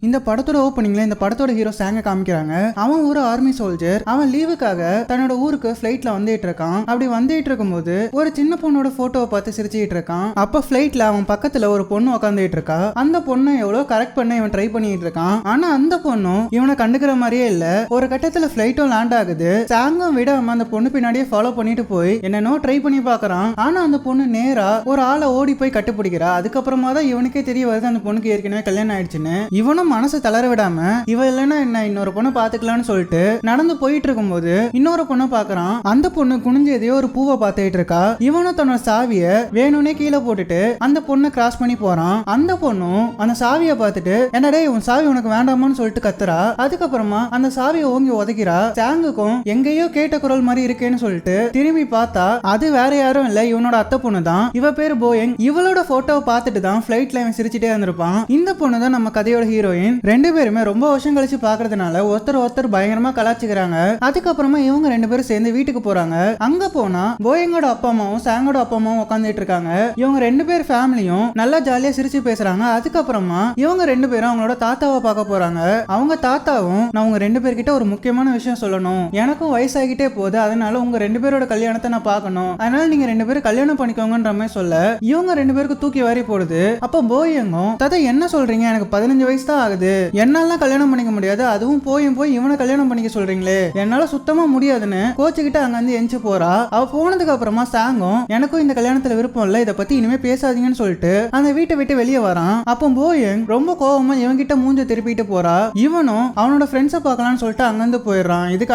இந்த படத்தோட ஓப்பனிங்ல இந்த படத்தோட ஹீரோ சாங்க காமிக்கிறாங்க. அவன் ஒரு ஆர்மி சோல்ஜர். அவன் லீவுக்காக தன்னோட ஊருக்கு ஃபிளைட்ல வந்துட்டு இருக்கான். அப்படி வந்துட்டு இருக்கும்போது ஒரு சின்ன பொண்ணோட போட்டோவை பார்த்து சிரிச்சுட்டு இருக்கான். அப்ப ஃபிளைட்ல அவன் பக்கத்துல ஒரு பொண்ணு உட்காந்துட்டு இருக்கா. அந்த பொண்ணை எவ்வளவு கரெக்ட் பண்ண இவன் ட்ரை பண்ணிட்டு இருக்கான். ஆனா அந்த பொண்ணும் இவனை கண்டுக்கிற மாதிரியே இல்ல. ஒரு கட்டத்துல ஃபிளைட்டும் லேண்ட் ஆகுது. சாங்கும் விடாம அந்த பொண்ணு பின்னாடியே ஃபாலோ பண்ணிட்டு போய் என்னன்னோ ட்ரை பண்ணி பாக்குறான். ஆனா அந்த பொண்ணு நேரா ஒரு ஆளை ஓடி போய் கட்டுப்பிடிக்கிறா. அதுக்கப்புறமா தான் இவனுக்கே தெரிய வருது அந்த பொண்ணுக்கு ஏற்கனவே கல்யாணம் ஆயிடுச்சுன்னு. இவனும் மனசை தளர விடாம இவ இல்லைன்னா என்ன இன்னொரு பொண்ணை பாத்துக்கலாம்னு சொல்லிட்டு நடந்து போயிட்டு இருக்கும்போது இன்னொரு பொண்ணை பாக்குறான். அந்த பொண்ணு குனிஞ்சு எதையோ ஒரு பூவை பார்த்துட்டு இருக்கா. இவனும் தன்னோட சாவிய வேணும்னே கீழே போட்டுட்டு அந்த பொண்ணை கிராஸ் பண்ணி போறான். அந்த பொண்ணும் அந்த சாவியை பார்த்துட்டு என்னடே உன் சாவி உனக்கு வேண்டாமான்னு சொல்லிட்டு கத்துறா. அதுக்கப்புறமா அந்த சாவியை ஓங்கி உதைக்கிறா. சாங்குக்கும் எங்கேயோ கேட்ட குரல் மாதிரி இருக்கேன்னு சொல்லிட்டு திரும்பி பார்த்தா அது வேற யாரும் இல்ல, இவனோட அத்தை பொண்ணு தான். இவ பேரு போயிங். இவளோட போட்டோவை பார்த்துட்டு தான் ஃபிளைட்ல இவன் சிரிச்சுட்டே இருந்திருப்பான். இந்த பொண்ணு தான் நம்ம கதையோட ஹீரோயின். ரெண்டு பேருமே ரொம்ப வருஷம் கழிச்சு பாக்குறதுனால ஒருத்தர் பயங்கரமா கலாச்சிக்கிறாங்க. அதுக்கப்புறமா இவங்க ரெண்டு பேரும் சேர்ந்து வீட்டுக்கு போறாங்க. அங்க போனா போயிங்கோட அப்பா அம்மாவும் சாங்கோட அப்பா அம்மாவும் உட்காந்துட்டு இருக்காங்க. இவங்க ரெண்டு பேர் ஃபேமிலியும் நல்லா ஜாலியா சிரிச்சு பேசுறாங்க. அதுக்கப்புறமா இவங்க ரெண்டு பேரும் அவங்களோட தாத்தாவை பார்க்க போறாங்க. அவங்க தாத்தாவும் நான் உங்க ரெண்டு பேர்கிட்ட ஒரு முக்கியமான விஷயம் சொல்லணும், எனக்கும் வயசாகிட்டே போகுது, அதனால உங்க ரெண்டு பேரோட கல்யாணத்தை நான் பார்க்கணும், அதனால நீங்க ரெண்டு பேரும் கல்யாணம் பண்ணிக்கோங்கன்ற மாதிரி சொல்ல இவங்க ரெண்டு பேருக்கு தூக்கி வாரி போடுது. அப்ப போயங்கும் தாத்தா என்ன சொல்றீங்க, எனக்கு 15 வயசு தான் ஆகுது, என்னால கல்யாணம் பண்ணிக்க முடியாது, அதுவும் போய் இவனை கல்யாணம் பண்ணிக்க சொல்றீங்களே, என்னால சுத்தமா முடியாதுன்னு கோச்சுக்கிட்டு அங்க வந்து எஞ்சி போறா. அவ போனதுக்கு அப்புறமா சாங்கும் எனக்கும் இந்த கல்யாணத்துல விருப்பம் இல்ல, இதை பத்தி இனிமே பேசாதீங்கன்னு சொல்லிட்டு அந்த வீட்டை விட்டு வெளியே வரான். அப்போ போயங் ரொம்ப கோவமா இவன்கிட்ட மூஞ்ச திருப்பிட்டு போறா. இவனும் அவனோட ஃப்ரெண்ட்ஸை பார்க்கலாம்னு சொல்லிட்டு அங்கிருந்து போயிடுறான். இதுக்கு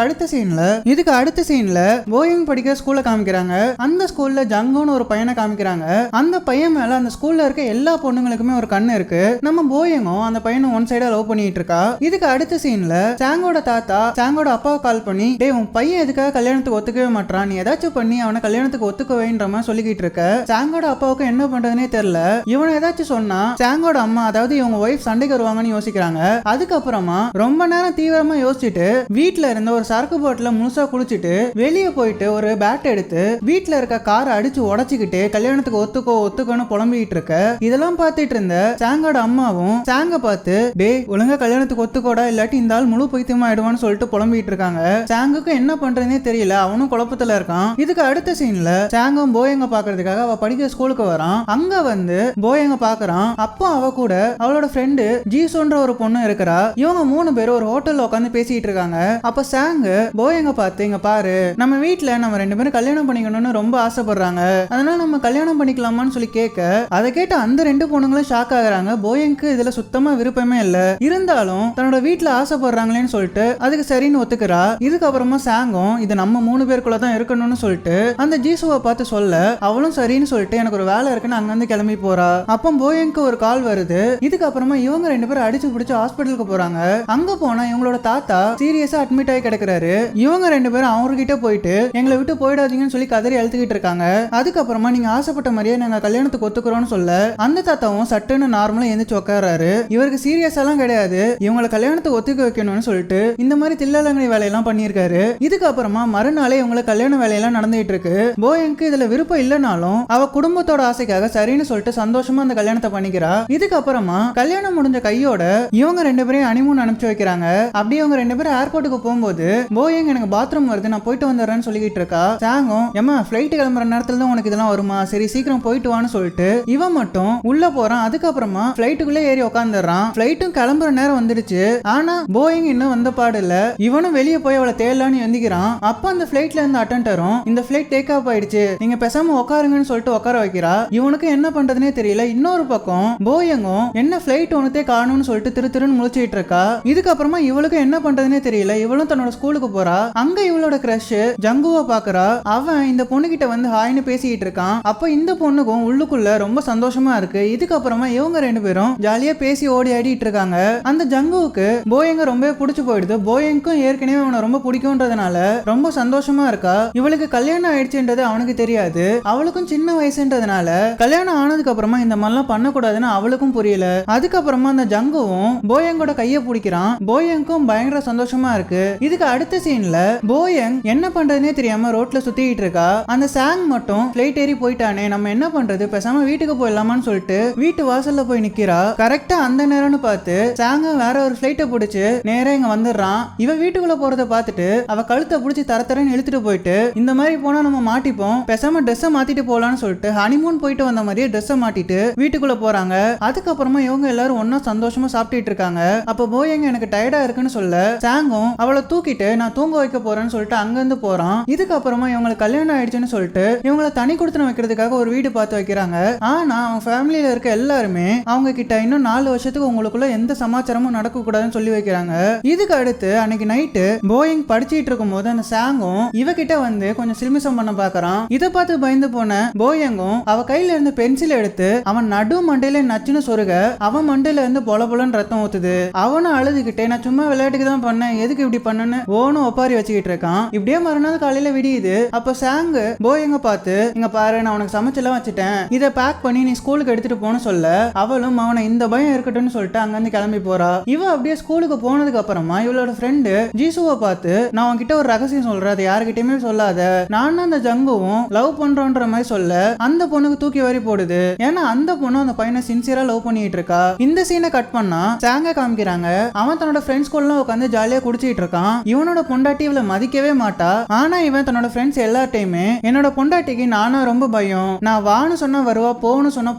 அடுத்த சீன்ல போயிங் படிக்கிற ஸ்கூல்ல காமிக்கிறாங்க. அந்த ஸ்கூல்ல ஜங்குன்னு ஒரு பையனை காமிக்கிறாங்க. அந்த பையன் மேல அந்த ஸ்கூல்ல இருக்க எல்லா பொண்ணுங்களுக்குமே ஒரு கண்ணு இருக்கு. நம்ம போயங்கும் அந்த பையனை ஒன் சைடா லவ் பண்ணிட்டு இருக்கா. இதுக்கு அடுத்த சீன்ல சாங்கோட தாத்தா சாங்கோட அப்பாவை கால் பண்ணி டேய் உன் பையன் எதுக்காக கல்யாணத்துக்கு ஒத்துக்கவே மாட்டான், நீ ஏதாச்சும் பண்ணி அவனை கல்யாணத்துக்கு ஒத்துக்கவேன்ற மாதிரி சொல்லிக்கிட்டு இருக்க. சாங்கோட அப்பாவுக்கு என்ன பண்றதுனே தெரியல. இவனை ஏதாச்சும் சொன்னா சாங்கோட அம்மா அதாவது இவங்க ஒய்ஃப் சண்டைக்கு வருவாங்கன்னு யோசிக்கிறாங்க. அதுக்கப்புறமா ரொம்ப நேரம் தீவிரமா யோசிச்சுட்டு வீட்டுல இருந்த ஒரு சரக்கு பாட்டில முழுசா குளிச்சுட்டு வெளியே போயிட்டு ஒரு பேட் எடுத்து வீட்டுல இருக்க காரை அடிச்சு உடச்சுக்கிட்டு கல்யாணத்துக்கு ஒத்துக்கோன்னு புலம்பிட்டு இருக்க. இதெல்லாம் பார்த்துட்டு இருந்த சாங்கோட அம்மாவும் சாங்க பார்த்து டே ஒழுங்கா கல்யாணத்துக்கு ஒத்துக்கோடா, இல்லாட்டி இந்த ஆள் முழு பைத்தியமா ஆயிடுவான்னு சொல்லிட்டு புலம்பிட்டு இருக்காங்க. சாங்குக்கு என்ன பண்றதுனே தெரியல, அவனும் குழப்பத்துல இருக்கான். இதுக்கு அடுத்த சீன்ல சாங்கும் போயங்க பாக்குறதுக்காக அவ படிக்கிற ஸ்கூலுக்கு வரான். அங்க வந்து போயங்க பாக்குறான். அப்போ அவ கூட அவளோட ஃப்ரெண்டு ஜீசோன்ற ஒரு பொண்ணு இருக்கிறா. இவங்க 3 பேரும் ஒரு ஹோட்டல்ல உட்காந்து பேசிட்டு இருக்காங்க. அப்ப சாங்கு போயங்க பார்த்து இங்க பாரு, நம்ம வீட்டுல நம்ம 2 பேரும் கல்யாணம் பண்ணிக்கணும்னு ரொம்ப ஆசைப்படுறாங்க, அதனால நம்ம கல்யாணம் பண்ணிக்கலாமான்னு சொல்லி கேட்க அதை கேட்டு அந்த 2 பொண்ணுங்களும் ஷாக் ஆகுறாங்க. போயங்க்கு இதுல சுத்தமா விருப்பமே இல்ல, இருந்தாலும் தன்னோட வீட்டுல ஆசைப்படுறாங்களேன்னு சொல்லிட்டு அதுக்கு சரின்னு ஒத்துக்கிறா. இதுக்கப்புறமா சாங்கும் இது நம்ம 3 பேருக்குள்ள தான் இருக்கணும்னு சொல்லிட்டு அந்த ஜீசுவை பார்த்து சொல்ல அவளும் சரின்னு சொல்லிட்டு எனக்கு ஒரு வேலை இருக்குன்னு அங்க வந்து கிளம்பி போறா. அப்போ போயங்க்கு ஒரு கால் வருது. இதுக்கப்புறமா இவங்க 2 பேரும் அடிச்சு பிடிச்சு ஹாஸ்பிட்டலுக்கு போறாங்க. அங்க போனா இவங்களோட தாத்தா சீரியஸா அட்மிட் ஆகி கிடக்குறாரு. இவங்க 2 பேரும் அவர்கிட்ட போயிட்டு எங்களை விட்டு போயிடாதீங்கன்னு சொல்லி கதறி அழுத்துக்கிட்டு இருக்காங்க. அதுக்கப்புறமா நீங்க ஆசைப்பட்ட மாதிரியே நாங்க கல்யாணத்துக்கு ஒத்துக்கிறோம்னு சொல்ல அந்த தாத்தாவும் சட்டுன்னு நார்மலா எந்திரிச்சு உட்காராரு. இவருக்கு சீரியஸா எல்லாம் கிடையாது, இவங்களை கல்யாணத்துக்கு ஒத்துக்க வைக்கணும்னு சொல்லிட்டு இந்த மாதிரி தில்லாலங்கடி வேலையெல்லாம் பண்ணியிருக்காரு. இதுக்கப்புறமா மறுநாளே இவங்களை கல்யாண வேலையெல்லாம் நடந்துட்டு இருக்கு. போயங்க்கு இதுல விருப்பம் இல்லைனாலும் அவ குடும்பத்தோட ஆசைக்காக சரின்னு சொல்லிட்டு சந்தோஷமா அந்த கல்யாணத்தை பண்ணிக்கிறா. இதுக்கப்புறமா கல்யாணம் முடிஞ்ச கையோட இவங்க 2 பேரையும் ஹனிமூன் அனுப்பிச்சு வைக்கிறாங்க. அப்படியே இவங்க 2 பேரும் ஏர்போர்ட்டுக்கு போகும்போது போயங் எனக்கு பாத்ரூம் வருது நான் போயிட்டு வந்துடுறேன்னு சொல்லிக்கிட்டு இருக்கா. சாங்கும் ஏமா ஃபிளைட் கிளம்புற நேரத்துல தான் உனக்கு இதெல்லாம் வருமா, சரி சீக்கிரம் போயிட்டு வான்னு சொல்லிட்டு இவன் மட்டும் உள்ள போறான். அதுக்கப்புறமா ஃபிளைட்டுக்குள்ளே ஏறி உட்காந்துடுறான். ஃபிளைட்டும் கிளம்புற நேரம் வந்துடுச்சு. ஆனா போயிங் இன்னும் வந்த பாடு இல்ல. இவனும் வெளியே போய் அவளை தேடலான்னு எந்திக்கிறான். அப்ப அந்த ஃபிளைட்ல இருந்த அட்டெண்டரும் இந்த ஃபிளைட் டேக் ஆஃப் ஆயிடுச்சு, நீங்க பேசாம உட்காருங்கன்னு சொல்லிட்டு உட்கார வைக்கிறா. இவனுக்கு என்ன பண்றதுனே தெரியல. இன்னொரு பக்கம் போயங்கும் என்ன ஃபிளைட் ஒன்னத்தே காணும்னு சொல்லிட்டு திருன்னு முழிச்சிட்டு இருக்கா. இதுக்கப்புறமா இவளுக்கு என்ன பண்றதுனே தெரியல. இவளும் தன்னோட ஸ்கூலுக்கு போறா. அங்க இவளோட கிரஷ் ஜங்குவை பாக்குறா. அவன் இந்த பொண்ணு கிட்ட வந்து ஹாய்னு பேசிட்டு இருக்கான். அப்ப இந்த பொண்ணுக்கும் உள்ளுக்குள்ள ரொம்ப சந்தோஷமா இருக்கு. இதுக்கப்புறமா இவங்க 2 பேரும் ஜாலியா பேசி ஓடி ஆடிட்டு இருக்காங்க. அந்த ஜங்குவுக்கு போயங்க ரொம்ப பிடிச்சு போயிடுது. போயங்க்கும் ஏற்கனவே அவனை ரொம்ப பிடிக்கும்ன்றதுனால ரொம்ப சந்தோஷமா இருக்கா. இவளுக்கு கல்யாணம் ஆயிடுச்சுன்றது அவனுக்கு தெரியாது. அவளுக்கும் சின்ன வயசுன்றதுனால கல்யாணம் ஆனதுக்கு அப்புறமா இந்த மாதிரிலாம் பண்ணக்கூடாதுன்னு அவளுக்கும் புரியல. அதுக்கப்புறமா அந்த ஜங்குவும் போயங்கோட கைய பிடிக்கிறான். போயங்கும் பயங்கர சந்தோஷமா இருக்கு. இதுக்கு அடுத்த சீன்ல போயங் என்ன பண்றதுனே தெரியாம ரோட்ல சுத்திட்டு இருக்கா. அந்த சாங் மட்டும் ஃபிளைட் ஏறி போயிட்டானே, நம்ம என்ன பண்றது, பேசாம வீட்டுக்கு போயிடலாமான்னு சொல்லிட்டு வீட்டு வாசல்ல போய் நிக்கிறா. கரெக்டா அந்த நேரம்னு பார்த்து பார்த்து சாங்க வேற ஒரு ஃபிளைட்டை பிடிச்சு நேரா இங்க வந்துடுறான். இவ வீட்டுக்குள்ள போறத பார்த்துட்டு அவ கழுத்தை பிடிச்சி தரன்னு இழுத்துட்டு போயிட்டு இந்த மாதிரி போனா நம்ம மாட்டிப்போம், பேசாம ட்ரெஸ்ஸை மாத்திட்டு போலான்னு சொல்லிட்டு ஹனிமூன் போயிட்டு வந்த மாதிரியே ட்ரெஸ்ஸை மாட்டிட்டு வீட்டுக்குள்ள போறாங்க. அதுக்கப்புறமா இவங்க எல்லாரும் ஒன்னா சந்தோஷமா சாப்பிட்டுட்டு இருக்காங்க. அப்ப போயங்க எனக்கு டயர்டா இருக்குன்னு சொல்ல சாங்கும் அவளை தூக்கிட்டு நான் தூங்க வைக்க போறேன்னு சொல்லிட்டு அங்கிருந்து போறான். இதுக்கப்புறமா இவங்களுக்கு கல்யாணம் ஆயிடுச்சுன்னு சொல்லிட்டு இவங்களை தனி கொடுத்து வைக்கிறதுக்காக ஒரு வீடு பார்த்து வைக்கிறாங்க. ஆனா அவங்க ஃபேமிலியில இருக்க எல்லாருமே அவங்க கிட்ட இன்னும் 4 வருஷத்துக்கு உங்களுக்குள்ள எந்த சமாச்சாரமும் நடக்க கூடாதுன்னு சொல்லி வைக்கிறாங்க. இதுக்கு அடுத்து அன்னைக்கு நைட்டு போயிங் படிச்சிட்டு இருக்கும் போது அந்த சாங்கும் இவகிட்ட வந்து கொஞ்சம் சில்மிசம் பண்ண பாக்குறான். இதை பார்த்து பயந்து போன போயங்கும் அவ கையில இருந்து பென்சில் எடுத்து அவன் நடு மண்டையில நச்சுன்னு சொருக அவன் மண்டையில இருந்து பொல பொலன்னு ரத்தம் ஊத்துது. அவனும் அழுதுகிட்டே நான் சும்மா விளையாட்டுக்கு தான் பண்ணேன், எதுக்கு இப்படி பண்ணன்னு ஓனும் ஒப்பாரி வச்சுக்கிட்டு இருக்கான். இப்படியே மறுநாள் காலையில விடியுது. அப்ப சாங் போயங்க பார்த்து இங்க பாரு நான் உனக்கு சமைச்செல்லாம் வச்சுட்டேன், இதை பேக் பண்ணி நீ ஸ்கூலுக்கு எடுத்துட்டு போன சொல்ல அவளும் அவனை இந்த பயம் இருக்கட்டும்னு சொல்லிட்டு அங்கிருந்து கிளம்பி போறா. இவ அப்படியே ஸ்கூலுக்கு போனதுக்கு அப்புறமா இவளோட ஃப்ரெண்டு ஜீசுவை பார்த்து நான் உன்கிட்ட ஒரு ரகசியம் சொல்றேன், அது யாருக்கிட்டயுமே சொல்லாத, நானும் அந்த ஜங்குவும் லவ் பண்றோன்ற மாதிரி சொல்ல அந்த பொண்ணுக்கு தூக்கி வாரி போடுது. ஏன்னா அந்த பொண்ணு அந்த பையனை சின்சியரா லவ் பண்ணிட்டு இருக்கா. இந்த சீனை கட் பண்ணா சாங்க காமிக்கிறாங்க. அவன் தன்னோட ஃப்ரெண்ட்ஸ் கூட உட்காந்து ஜாலியா குடிச்சிட்டு இருக்கான். இவனோட பொண்டாட்டி இவளை மதிக்கவே மாட்டா. ஆனா இவன் தன்னோட ஃப்ரெண்ட்ஸ் எல்லார்ட்டையுமே என்னோட பொண்டாட்டிக்கு நானா ரொம்ப பயம், நான் வான்னு சொன்னா வருவா, போன்னு சொன்னா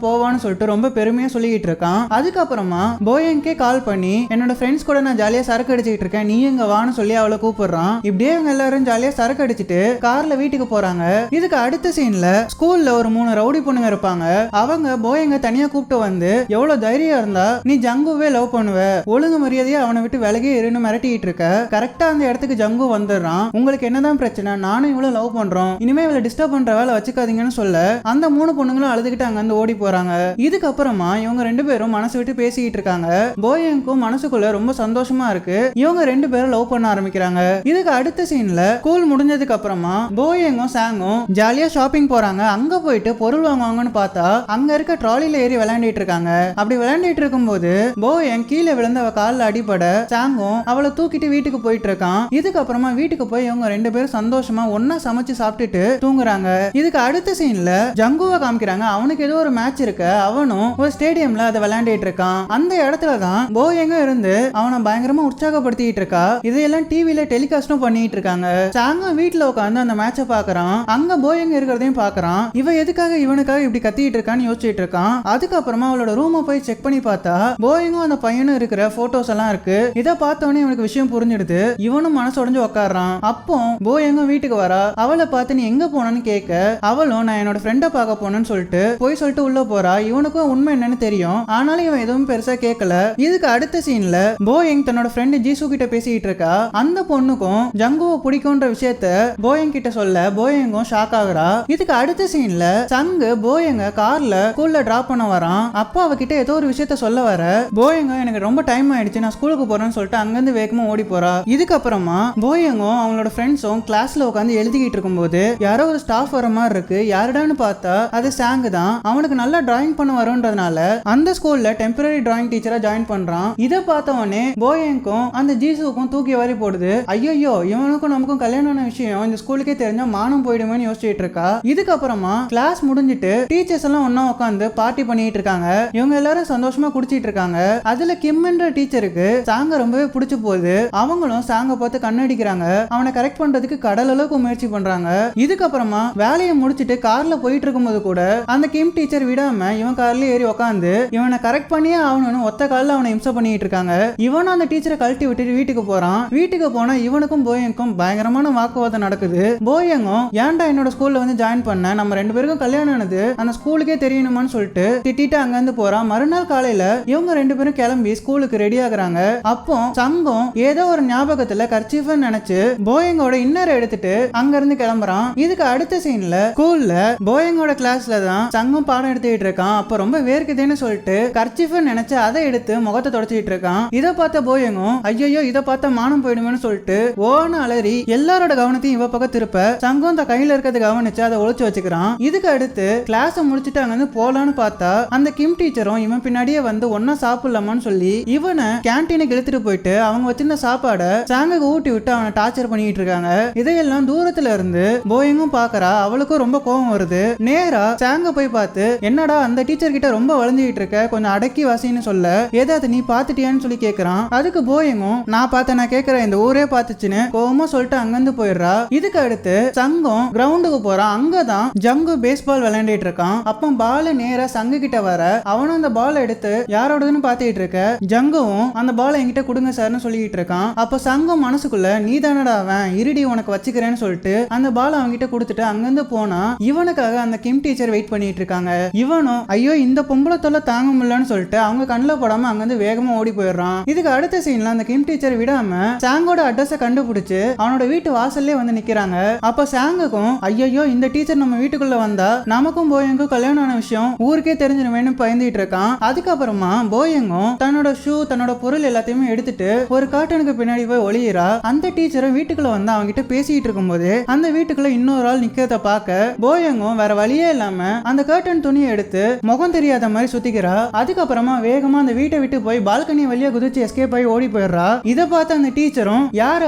போவான்னு சொல்லிட்டு ரொம்ப பெருமையா சொல்லிட்டு இருக்கான். அதுக்கப்புறமா போயங்கே கால் பண்ணி என்னோட ஃப்ரெண்ட்ஸ் கூட நான் ஜாலியா சரக்கு அடிச்சுட்டு இருக்கேன், நீ எங்க வான்னு சொல்லி அவளை கூப்பிடுறான். இப்படியே இவங்க எல்லாரும் ஜாலியா சரக்கு அடிச்சுட்டு கார்ல வீட்டுக்கு போறாங்க. இதுக்கு அடுத்த சீன்ல ஸ்கூல்ல ஒரு 3 ரவுடி பொண்ணுங்க இருப்பாங்க. அவங்க போயங்க தனியா கூப்பிட்டு வந்து எவ்வளவு தைரியம் இருந்தா நீ ஜங்குவே லவ் பண்ணுவ, ஒழுங்கு மரியாதையா அவனை விட்டு விலகி இருன்னு மிரட்டிட்டு இருக்க. கரெக்டா அந்த இடத்துக்கு ஜங்கு வந்துடுறான். உங்களுக்கு என்னதான் பிரச்சனை, நானும் இவ்வளவு லவ் பண்றோம், இனிமே இவளை டிஸ்டர்ப் பண்ற வேலை வச்சுக்காதீங்கன்னு சொல்ல அந்த 3 பொண்ணுங்களும் அழுதுகிட்டு அங்க வந்து ஓடி போறாங்க. இதுக்கப்புறமா இவங்க 2 பேரும் மனசு விட்டு பேசிக்கிட்டு இருக்காங்க. போயங்கும் மனசுக்குள்ள ரொம்ப சந்தோஷமா இருக்கு. இவங்க 2 பேரும் லவ் பண்ண ஆரம்பிக்கிறாங்க. இதுக்கு அடுத்த சீன்ல ஸ்கூல் முடிஞ்சதுக்கு அப்புறமா போயங்கும் சாங்கும் ஜாலியா ஷாப்பிங் போறாங்க. அங்க போயிட்டு பொருள் வாங்குவாங்கன்னு பார்த்தா அங்க இருக்க ட்ராலில ஏறி விளையாண்டிட்டு இருக்காங்க. அப்படி விளையாண்டிட்டு இருக்கும் போது போயங் கீழே விழுந்து அவ காலில் அடிபட சாங்கும் அவளை தூக்கிட்டு வீட்டுக்கு போயிட்டு இருக்கான். இதுக்கப்புறமா வீட்டுக்கு போய் இவங்க 2 பேரும் சந்தோஷமா ஒன்னா சமைச்சு சாப்பிட்டுட்டு தூங்குறாங்க. இதுக்கு அடுத்த சீன்ல ஜங்குவை காமிக்கிறாங்க. அவனுக்கு ஏதோ ஒரு மேட்ச் இருக்கு, அவனும் ஒரு ஸ்டேடியம்ல அதை விளையாண்டிட்டு இருக்கான். அந்த இடத்துல தான் போயங்க இருந்து அவனை பயங்கரமா உற்சாகப்படுத்திட்டு இருக்கா. இதையெல்லாம் டிவில டெலிகாஸ்டும் பண்ணிட்டு இருக்காங்க. சாங்க வீட்டுல உட்காந்து அந்த மேட்சை பாக்குறான். அங்க போயங்க இருக்கிறதையும் பாக்குறான். இவ எதுக்காக இவனுக்காக இப்படி கத்திட்டு இருக்கான்னு யோசிச்சுட்டு இருக்கான். அதுக்கப்புறமா அவளோட ரூமை போய் செக் பண்ணி பார்த்தா போயங்கும் அந்த பையனும் இருக்கிற போட்டோஸ் எல்லாம் இருக்கு. இதை பார்த்தவனே இவனுக்கு விஷயம் புரிஞ்சிடுது. இவனும் மனசு உடைஞ்சு உட்காடுறான். அப்போ போயங்கும் வீட்டுக்கு வரா. அவளை பார்த்து நீ எங்க போனன்னு கேட்க அவளும் நான் என்னோட ஃப்ரெண்டை பார்க்க போனேன்னு சொல்லிட்டு உள்ள போறா. இவனுக்கும் உண்மை என்னன்னு தெரியும், ஆனாலும் இவன் எதுவும் பெருசா கேட்கல. இதுக்கு அடுத்த சீன்ல போயங் தன்னோட ஃப்ரெண்டு ஜீசு கிட்ட பேசிட்டு இருக்கா. அந்த பொண்ணுக்கும் ஜங்குவை பிடிக்கும்ன்ற விஷயத்த போயங் கிட்ட சொல்ல போயங்கும் ஷாக் ஆகுறா. இதுக்கு அடுத்த சீன்ல சங்கு போயங்க கார்ல ஸ்கூல்ல டிராப் பண்ண வரான். அப்பா அவகிட்ட ஏதோ ஒரு விஷயத்த சொல்ல வர போயங்க எனக்கு ரொம்ப டைம் ஆயிடுச்சு நான் ஸ்கூலுக்கு போறேன்னு சொல்லிட்டு அங்கிருந்து வேகமா ஓடி போறா. இதுக்கப்புறமா போயங்கும் அவங்களோட ஃப்ரெண்ட்ஸும் கிளாஸ்ல உட்காந்து எழுதிக்கிட்டு இருக்கும்போது யாரோ ஒரு ஸ்டாஃப் வர மாதிரி இருக்கு. யாருடான்னு பார்த்தா அது சாங் தான். அவனுக்கு நல்லா டிராயிங் பண்ண வரும்ன்றதுனால அந்த ஸ்கூல்ல டெம்பரரி டிராயிங் டீச்சரா ஜாயின் பண்றான். இதை பார்த்தவனே போயங்கும் அந்த ஜீசுக்கும் தூக்கி வாரி போடுது. ஐயோ இவனுக்கும் நமக்கும் கல்யாணம் விஷயம் இந்த ஸ்கூலுக்கே தெரிஞ்சா மானம் போயிடுமேன்னு யோசிச்சுட்டு இருக்கா. இதுக்கப்புறமா கிளாஸ் முடிஞ்சிட்டு டீச்சர்ஸ் எல்லாம் ஒன்னா உட்காந்து பார்ட்டி பண்ணிட்டு இருக்காங்க. இவங்க எல்லாரும் சந்தோஷமா குடிச்சிட்டு இருக்காங்க. அதுல கிம்ன்ற டீச்சருக்கு சாங்க ரொம்பவே பிடிச்சு போகுது. அவங்களும் சாங்க பார்த்து கண்ணடிக்கிறாங்க. அவனை கரெக்ட் பண்றதுக்கு கடல் அளவுக்கு முயற்சி பண்றாங்க. இதுக்கப்புறமா வேலையை முடிச்சிட்டு கார்ல போயிட்டு இருக்கும்போது கூட அந்த கிம் டீச்சர் விடாம இவன் கார்ல ஏறி உட்காந்து இவனை கரெக்ட் பண்ணியே ஆகணும்னு ஒத்த காலில் அவனை இம்சை பண்ணிட்டு இருக்காங்க. இவனும் அந்த டீச்சரை கழட்டி விட்டுட்டு வீட்டுக்கு போறான். வீட்டுக்கு போனா இவனுக்கும் போயங்கும் பயங்கரமான வாக்குவாதம் நடக்குது. போயங்கும் ஏன்டா என்னோட ஸ்கூல்ல வந்து ஜாயின் பண்ண, நம்ம 2 பேருக்கும் கல்யாணம் ஆனது அந்த ஸ்கூலுக்கே தெரியணுமான்னு சொல்லிட்டு திட்டிட்டு அங்கிருந்து போறான். மறுநாள் காலையில இவங்க 2 பேரும் கிளம்பி ஸ்கூலுக்கு ரெடி ஆகுறாங்க. அப்போ சங்கம் ஏதோ ஒரு ஞாபகத்துல கர்ச்சீஃப் நினைச்சு போயங்கோட இன்னரை எடுத்துட்டு அங்க இருந்து கிளம்புறான். இதுக்கு அடுத்த சீன்ல ஸ்கூல்ல போயங்கோட கிளாஸ்ல தான் சங்கம் பாடம் எடுத்துக்கிட்டு இருக்கான். அப்ப ரொம்ப வேர்க்குதுன்னு சொல்லிட்டு கர்ச்சீஃப் நினைச்சு அதை எடுத்து முகத்தை தொடச்சிட்டு இருக்கான். இதை பார்த்த போயங்கும் ஐயோ இதை பார்த்தா மானம் போயிடுமேன்னு சொல்லிட்டு ஓன அலறி எல்லாரோட கவனத்தையும் இவ பக்கம் திருப்ப சங்கம் தான் கையில இருக்கிறத கவனிச்சு அதை ஒளிச்சு வச்சுக்கிறான். இதுக்கு அடுத்து கிளாஸ் முடிச்சுட்டு அங்க இருந்து போலான்னு பார்த்தா அந்த கிம் டீச்சரும் இவன் பின்னாடியே வந்து ஒன்னா சாப்பிடலாமான்னு சொல்லி இவனை கேன்டீனுக்கு இழுத்துட்டு போயிட்டு அவங்க வச்சிருந்த சாப்பாடை சாங்குக்கு ஊட்டி விட்டு அவனை டார்ச்சர் பண்ணிட்டு இருக்காங்க. இதையெல்லாம் தூரத்துல இருந்து போயங்கும் பாக்குறா. அவளுக்கும் ரொம்ப கோபம் வருது. நேரா சாங்க போய் பார்த்து என்னடா அந்த டீச்சர் கிட்ட ரொம்ப வளைஞ்சிட்டு இருக்க, கொஞ்சம் அடக்கி வாசின்னு சொல்ல ஏதாவது நீ பாத்துட்டியான்னு சொல்லி கேக்குறான். அதுக்கு போயிங்கும் நான் பார்த்தேன், நான் கேக்குறேன், இந்த ஊரே பாத்துச்சுன்னு கோவமா சொல்லிட்டு அங்கிருந்து போயிடுறா. இதுக்கு அடுத்து சங்கம் கிரவுண்டுக்கு போறான். அங்கதான் ஜங்கு பேஸ்பால் விளையாண்டுட்டு இருக்கான். அப்ப பால் நேரா சங்கு கிட்ட வர அவனும் அந்த பால் எடுத்து யாரோடதுன்னு பாத்துட்டு இருக்க. ஜங்குவும் அந்த பால் என்கிட்ட கொடுங்க சார்னு சொல்லிட்டு இருக்கான். அப்ப சங்கம் மனசுக்குள்ள நீ தானடா அவன், இருடி உனக்கு வச்சுக்கிறேன்னு சொல்லிட்டு அந்த பால் அவன்கிட்ட கொடுத்துட்டு அங்கிருந்து போனா இவனுக்காக அந்த கிம் டீச்சர் வெயிட் பண்ணிட்டு இருக்காங்க. இவனும் ஐயோ இந்த பொம்பளை தொல்லை தாங்க முடியலன்னு சொல்லிட்டு அவங்க கண்ணில் போடாம அங்கிருந்து வேகமா ஓடி போயிடுறான். இதுக்கு அடுத்த சீன்ல அந்த கிம் டீச்சர் விடாம சாங்கோட அட்ரஸை கண்டுபிடிச்சு அவனோட வீட்டு வாசல்லே வந்து நிக்கிறாங்க. அப்ப சாங்குக்கும் ஐயோ இந்த டீச்சர் நம்ம வீட்டுக்குள்ள வந்தா நமக்கும் போயங்கும் கல்யாணம் ஆன விஷயம் ஊருக்கே தெரிஞ்சிருவேன்னு பயந்துட்டு இருக்கான். அதுக்கப்புறமா போயங்கும் தன்னோட ஷூ தன்னோட பொருள் எல்லாத்தையுமே எடுத்துட்டு ஒரு கார்ட்டனுக்கு பின்னாடி போய் ஒளியிறா. அந்த டீச்சரும் வீட்டுக்குள்ள வந்து அவங்க கிட்ட பேசிட்டு இருக்கும்போது அந்த வீட்டுக்குள்ள இன்னொரு ஆள் நிக்கிறத பார்க்க போயங்கும் வேற வழியே இல்லாம அந்த கர்டன் துணியை எடுத்து முகம் தெரியாத மாதிரி சுத்திக்கிறா. அதுக்கப்புறமா வேகமா அந்த வீட்டை விட்டு போய் பால்கனி வழியா குதிச்சு எஸ்கேப் ஆகி ஓடி போயிடுறா. இதை பார்த்து அந்த டீச்சரும் யார்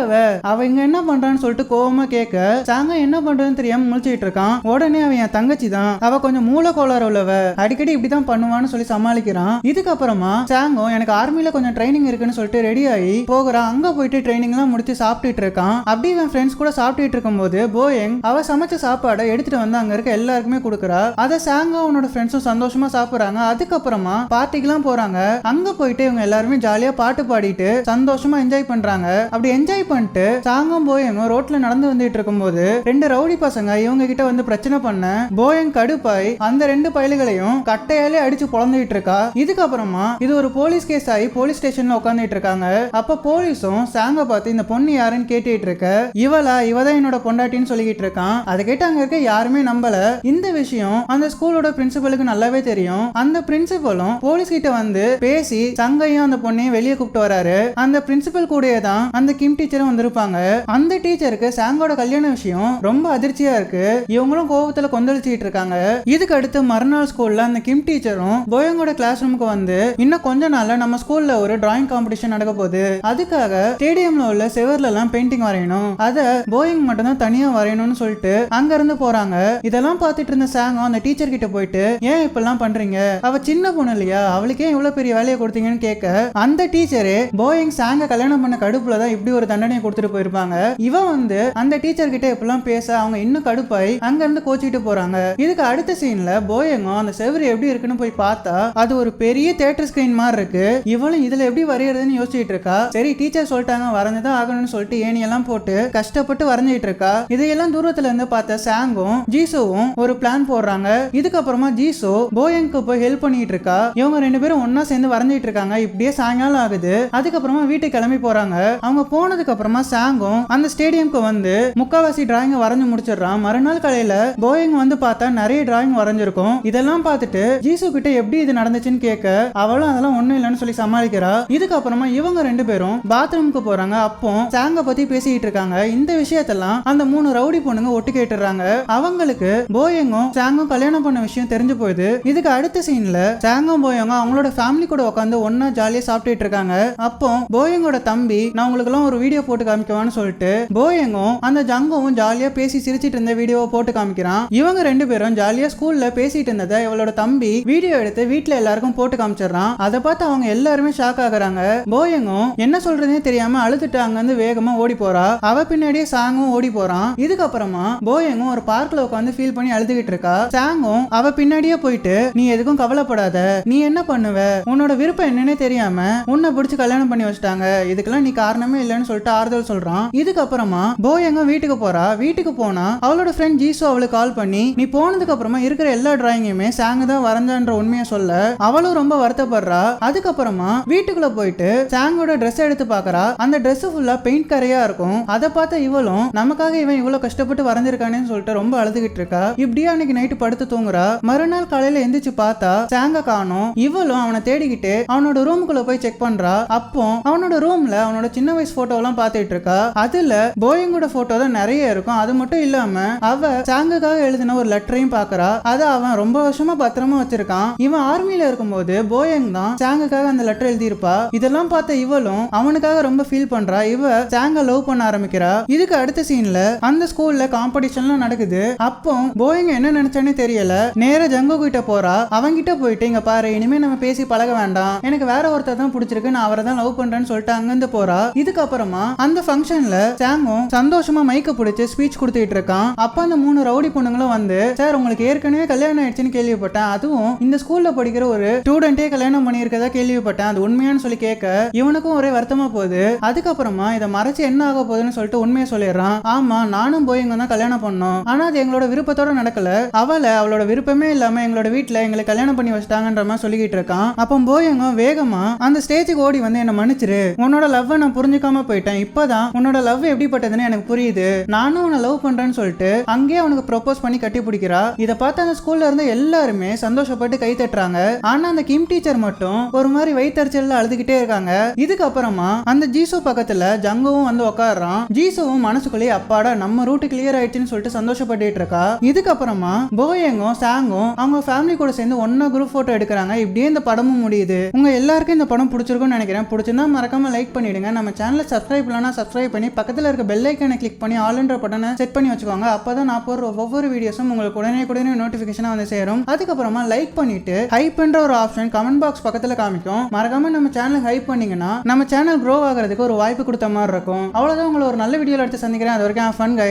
அவ இங்க என்ன பண்றான்னு சொல்லிட்டு கோவமா கேட்க சாங்க என்ன பண்றதுன்னு தெரியாம முழிச்சிட்டு இருக்கான். உடனே அவன் என் தங்கச்சி தான், அவ கொஞ்சம் மூல கோளாறு உள்ளவ, அடிக்கடி இப்படிதான் பண்ணுவான்னு சொல்லி சமாளிக்கிறான். இதுக்கப்புறமா சாங்கும் எனக்கு ஆர்மில கொஞ்சம் ட்ரைனிங் இருக்குன்னு சொல்லிட்டு ரெடி ஆகி போகிறான். அங்க போயிட்டு ட்ரைனிங் எல்லாம் முடிச்சு சாப்பிட்டுட்டு இருக்கான். அப்படி இவன் ஃப்ரெண்ட்ஸ் கூட சாப்பிட்டுட்டு இருக்கும்போது போயிங் அவ சமைச்ச சாப்பாடை எடுத்துட்டு வந்து அங்க இருக்க எல்லாருக்குமே கொடுக்குறா. அதை சாங்கும் அவனோட ஃப்ரெண்ட்ஸும் சந்தோஷமா சாப்பிடுறாங்க. அதுக்கப்புறமா பார்ட்டிக்கெல்லாம் போறாங்க. அங்க போயிட்டு இவங்க எல்லாருமே ஜாலியா பாட்டு பாடிட்டு சந்தோஷமா என்ஜாய் பண்றாங்க. அப்படி என்ஜாய் பண்ணிட்டு சாங்கும் போயங்கும் ரோட்ல நடந்து வந்துட்டு இருக்கும்போது ரெண்டு ரவுடி பசங்க இவங்க கிட்ட வந்து பிரச்சனை பண்ண போயங் கடுப்பாய் அந்த ரெண்டு பயலுகளையும் கட்டையாலே அடிச்சு பொழந்துட்டு இருக்கா. இதுக்கப்புறமா இது ஒரு போலீஸ் கேஸ் ஆகி போலீஸ் ஸ்டேஷன்ல உட்காந்துட்டு இருக்காங்க. அப்ப போலீஸும் சாங்க பார்த்து இந்த பொண்ணு யாருன்னு கேட்டுட்டு இருக்க. இவதான் என்னோட பொண்டாட்டின்னு சொல்லிக்கிட்டு இருக்கான். அதை கேட்டு அங்க இருக்க யாருமே நம்பல. இந்த விஷயம் அந்த ஸ்கூலோட பிரின்சிபலுக்கு நல்லாவே தெரியும். அந்த பிரின்சிபலும் போலீஸ் கிட்ட வந்து பேசி சங்கையும் அந்த பொண்ணையும் வெளியே கூப்பிட்டு வராரு. அந்த பிரின்சிபல் கூடயே தான் அந்த கிம் டீச்சரும் வந்திருப்பாங்க. அந்த டீச்சருக்கு சாங்கோட கல்யாண விஷயம் ரொம்ப அதிர்ச்சியா இருக்கு. இவங்களும் கோபத்துல கொந்தளிச்சிட்டு இருக்காங்க. இதுக்கு அடுத்து மறுநாள் ஸ்கூல்ல அந்த கிம் டீச்சரும் போயங்கோட கிளாஸ் ரூமுக்கு வந்து இன்னும் கொஞ்ச நாள்ல நம்ம ஸ்கூல்ல ஒரு டிராயிங் காம்படிஷன் நடக்க போகுது, அதுக்காக ஸ்டேடியம்ல உள்ள செவர்ல எல்லாம் பெயிண்டிங் வரையணும், அத போயிங் மட்டும் தான் தனியா வரையணும்னு சொல்லிட்டு அங்க இருந்து போறாங்க. இதெல்லாம் பார்த்துட்டு இருந்த சாங்கும் அந்த டீச்சர் கிட்ட போயிட்டு ஏன் இப்பெல்லாம் பண்றீங்க, அவ சின்ன பொண்ணு இல்லையா, அவளுக்கே இவ்வளவு பெரிய வேலையை கொடுத்தீங்கன்னு கேட்க அந்த டீச்சரே போயிங் சாங்க கல்யாணம் பண்ண கடுப்புல தான் இப்படி ஒரு தண்டனையை கொடுத்துட்டு போயிருப்பாங்க. இவன் வந்து அந்த டீச்சர் கிட்ட இப்பெல்லாம் பேச அவங்க இன்னும் கடுப்பாய் அங்க இருந்து கோச்சிட்டு போறாங்க. இதுக்கு அடுத்த சீன்ல போயங்கும் அந்த செவரு எப்படி இருக்குன்னு போய் பார்த்தா அது ஒரு பெரிய தியேட்டர் ஸ்கிரீன் மாதிரி இருக்கு. இவளும் இதுல எப்படி வரையறதுன்னு யோசிச்சுட்டு இருக்கா. சரி டீச்சர் சொல்லிட்டாங்க வரைஞ்சுதான் ஆகணும்னு சொல்லிட்டு ஏணியெல்லாம் போட்டு கஷ்டப்பட்டு வரைஞ்சிட்டு இருக்கா. இதையெல்லாம் தூரத்துல இருந்து பார்த்த சாங்கும் ஜீசுவும் ஒரு பிளான் போடுறாங்க. இதுக்கப்புறமா ஜீசு போயங்க்கு போய் ஹெல்ப் பண்ணிட்டு இருக்கா. இவங்க ரெண்டு பேரும் ஒன்னா சேர்ந்து வரைஞ்சிட்டு இருக்காங்க. இப்படியே சாயங்காலம் ஆகுது. அதுக்கப்புறமா வீட்டுக்கு கிளம்பி போறாங்க. அவங்க போனதுக்கு அப்புறமா சாங்கும் அந்த ஸ்டேடியம்க்கு வந்து முக்காவாசி டிராயிங் வரைஞ்சு முடிச்சிடறான். மறுநாள் காலையில போயிங் வந்து பார்த்தா நிறைய டிராயிங் வரைஞ்சிருக்கும். இதெல்லாம் பார்த்துட்டு ஜீசு கிட்ட எப்படி இது நடந்துச்சுன்னு கேட்க அவளும் அதெல்லாம் ஒண்ணும் இல்லைன்னு சொல்லி சமாளிக்கிறா. இதுக்கப்புறமா இவங்க ரெண்டு பேரும் பாத்ரூமுக்கு போறாங்க. அப்போ சாங்க பத்தி பேசிட்டு இருக்காங்க. இந்த விஷயத்தெல்லாம் அந்த மூணு ரவுடி பொண்ணுங்க ஒட்டு கேட்டுறாங்க. அவங்களுக்கு போயங்கும் சாங்கும் கல்யாணம் பண்ண விஷயம் தெரிஞ்சு போகுது. இதுக்கு அடுத்த சீன்ல சாங்கும் போயங்க அவங்களோட ஃபேமிலி கூட உட்காந்து ஒன்னா ஜாலியா சாப்பிட்டுட்டு இருக்காங்க. அப்போ போயங்கோட தம்பி நான் உங்களுக்கு எல்லாம் ஒரு வீடியோ போட்டு காமிக்கவான்னு சொல்லிட்டு போயங்கும் அந்த ஜங்கவும் ஜாலியா பேசி சிரிச்சிட்டு இருந்த வீடியோவை போட்டு காமிக்கிறான். இவங்க ரெண்டு பேரும் ஜாலியா ஸ்கூல்ல பேசிட்டு இருந்ததை இவளோட தம்பி வீடியோ எடுத்து வீட்டுல எல்லாருக்கும் போட்டு காமிச்சிடறான். அதை பார்த்து அவங்க எல்லாருமே ஷாக் ஆகுறாங்க. போயங்கும் என்ன சொல்றதே தெரியாம அழுதுட்டு அங்க இருந்து வேகமா ஓடி போறா. அவ பின்னாடியே சாங்கும் ஓடி போறான். இதுக்கப்புறமா போயங்கும் ஒரு பார்க்ல உட்காந்து ஃபீல் பண்ணி அழுதுகிட்டு இருக்கா. சாங்கும் அவ பின்னாடியே போயிட்டு நீ எதுக்கும் கவலைப்படாத, நீ என்ன பண்ணுவ, உன்னோட விருப்பம் என்னன்னே தெரியாம உன்னை பிடிச்சு கல்யாணம் பண்ணி வச்சிட்டாங்க, இதுக்கெல்லாம் நீ காரணமே இல்லைன்னு சொல்லிட்டு ஆறுதல் சொல்றான். இதுக்கப்புறமா போயங்கும் வீட்டுக்கு போறா. வீட்டுக்கு போனா அவளோட ஃப்ரெண்ட் ஜீசு அவளுக்கு கால் பண்ணி நீ போனதுக்கு அப்புறமா இருக்கிற எல்லா டிராயிங்குமே சாங் தான் வரைஞ்சான்ற உண்மையை சொல்ல அவளும் ரொம்ப வருத்தப்படுறா. அதுக்கப்புறமா வீட்டுக்குள்ள போயிட்டு சாங்கோட ட்ரெஸ் எடுத்து பாக்குறா. அந்த ட்ரெஸ் ஃபுல்லா பெயிண்ட் கரையா இருக்கும். அதை பார்த்த இவளும் நமக்காக இவன் இவ்வளவு கஷ்டப்பட்டு வரைஞ்சிருக்கானேன்னு சொல்லிட்டு ரொம்ப அழுதுகிட்டு இருக்கா. இப்படியே அன்னைக்கு நைட்டு படுத்து தூங்குறா. மறுநாள் காலையில எந்திரிச்சு பார்த்தா சாங்க காணோம். இவளும் அவனை தேடிக்கிட்டு அவனோட ரூமுக்குள்ள போய் செக் பண்றா. அப்போ அவனோட ரூம்ல அவனோட சின்ன வயசு போட்டோ எல்லாம் பாத்துட்டு இருக்கா. அதுல போயிங்கோட போட்டோ தான் நிறைய இருக்கும். அது மட்டும் இல்லாம அவ சாங்குக்காக எழுதின ஒரு லெட்டரையும் பாக்குறா. அதை அவன் ரொம்ப வருஷமா பத்திரமா வச்சிருக்கான். இவன் ஆர்மியில இருக்கும்போது போயங் தான் சாங்குக்காக அந்த லெட்டர் எழுதியிருப்பா. இதெல்லாம் பார்த்த இவளும் அவனுக்காக ரொம்ப ஃபீல் பண்றா. இவ சாங்க லவ் பண்ண ஆரம்பிக்கிறா. இதுக்கு அடுத்த சீன்ல அந்த ஸ்கூல்ல காம்படிஷன்லாம் நடக்குது. அப்போ போயிங் என்ன நினைச்சானே தெரியல. நேர ஜங்கு கிட்ட போறா. அவங்கிட்ட போயிட்டு இங்க பாரு, இனிமே நம்ம பேசி பழக வேண்டாம், எனக்கு வேற ஒருத்தர் தான் பிடிச்சிருக்கு, நான் அவரை தான் லவ் பண்றேன்னு சொல்லிட்டு அங்கிருந்து போறா. இதுக்கப்புறமா அந்த ஃபங்க்ஷன்ல சாங்கும் சந்தோஷமா மைக்க பிடிச்சு ஸ்பீச் கொடுத்துட்டு இருக்கான். அப்ப அந்த 3 ரவுடி பொண்ணுங்களும் வந்து, சார் உங்களுக்கு ஏற்கனவே கல்யாணம் ஆயிடுச்சுன்னு கேள்விப்பட்டேன், அதுவும் இந்த ஸ்கூல்ல படிக்கிற ஒரு ஸ்டூடெண்டே கல்யாணம் பண்ணியிருக்கதா கேள்விப்பட்டேன், அது உண்மையானு சொல்லி கேட்க இவனுக்கும் ஒரே வருத்தமா போகுது. அதுக்கப்புறமா இதை மறைச்சு என்ன ஆக போகுதுன்னு சொல்லிட்டு உண்மையை சொல்லிடுறான். ஆமா, நானும் போய் இங்க தான் கல்யாணம் பண்ணோம், ஆனா அது எங்களோட விருப்பத்தோட நடக்கல, அவளோட விருப்பமே இல்லாம எங்களோட வீட்டுல எங்களை கல்யாணம் பண்ணி வச்சிட்டாங்கன்ற மாதிரி சொல்லிக்கிட்டு இருக்கான். அப்போ போயங்க வேகமா அந்த ஸ்டேஜுக்கு ஓடி வந்து என்ன மன்னிச்சிரு, உன்னோட லவ் நான் புரிஞ்சுக்காம போயிட்டேன், இப்பதான் உன்னோட லவ் எப்படிப்பட்டதுன்னு எனக்கு புரியுது, நானும் உன்னை லவ் பண்றேன்னு சொல்லிட்டு அங்கேயே அவனுக்கு ப்ரொபோஸ் பண்ணி கட்டி பிடிக்கிறா. இதை பார்த்து அந்த ஸ்கூல்ல இருந்து எல்லாருமே சந்தோஷப்பட்டு கை தட்டுறாங்க. ஆனா அந்த கிம் டீச்சர் மட்டும் ஒரு மாதிரி வயிற்றுச்சல்ல அழுதுகிட்டே இருக்காங்க. இதுக்கப்புறமா அந்த ஜீசு பக்கத்துல ஜங்குவும் வந்து உட்காடுறான். ஜீசுவும் மனசுக்குள்ளேயே அப்பாடா நம்ம ரூட் கிளியர் ஆயிடுச்சுன்னு சொல்லிட்டு சந்தோஷப்பட்டு இருக்கா. இதுக்கப்புறமா போயங்கும் சாங்கும் அவங்க ஃபேமிலி கூட சேர்ந்து ஒன்னா குரூப் போட்டோ எடுக்கிறாங்க. இப்படியே இந்த படமும் முடியுது. உங்க எல்லாருக்கும் இந்த படம் பிடிச்சிருக்கும்னு நினைக்கிறேன். பிடிச்சிருந்தா மறக்காம லைக் பண்ணிடுங்க. நம்ம சேனலை சப்ஸ்கிரைப் பண்ணா சப்ஸ்கிரைப் பண்ணி பக்கத்துல இருக்க பெல் ஐக்கானை கிளிக் பண்ணி ஆல்ன்ற பட்டனை செட் பண்ணி வச்சுக்கோங்க. அப்பதான் நான் போடுற ஒவ்வொரு வீடியோஸும் உங்களுக்கு உடனே நோட்டிபிகேஷனா வந்து சேரும். அதுக்கப்புறமா லைக் பண்ணிட்டு ஹைப்ன்ற ஒரு ஆப்ஷன் கமெண்ட் பாக்ஸ் பக்கத்துல காமிக்கும். மறக்காம நம்ம சேனலை ஹைப் பண்ணீங்கன்னா நம்ம சேனல் க்ரோ ஆகிறதுக்கு ஒரு வாய்ப்பு கொடுத்த மாதிரி இருக்கும். அவ்வளவுதான், உங்களை ஒரு நல்ல வீடியோல எடுத்து சந்திக்கிறேன். அது வரைக்கும் ஃபன் கைஸ்.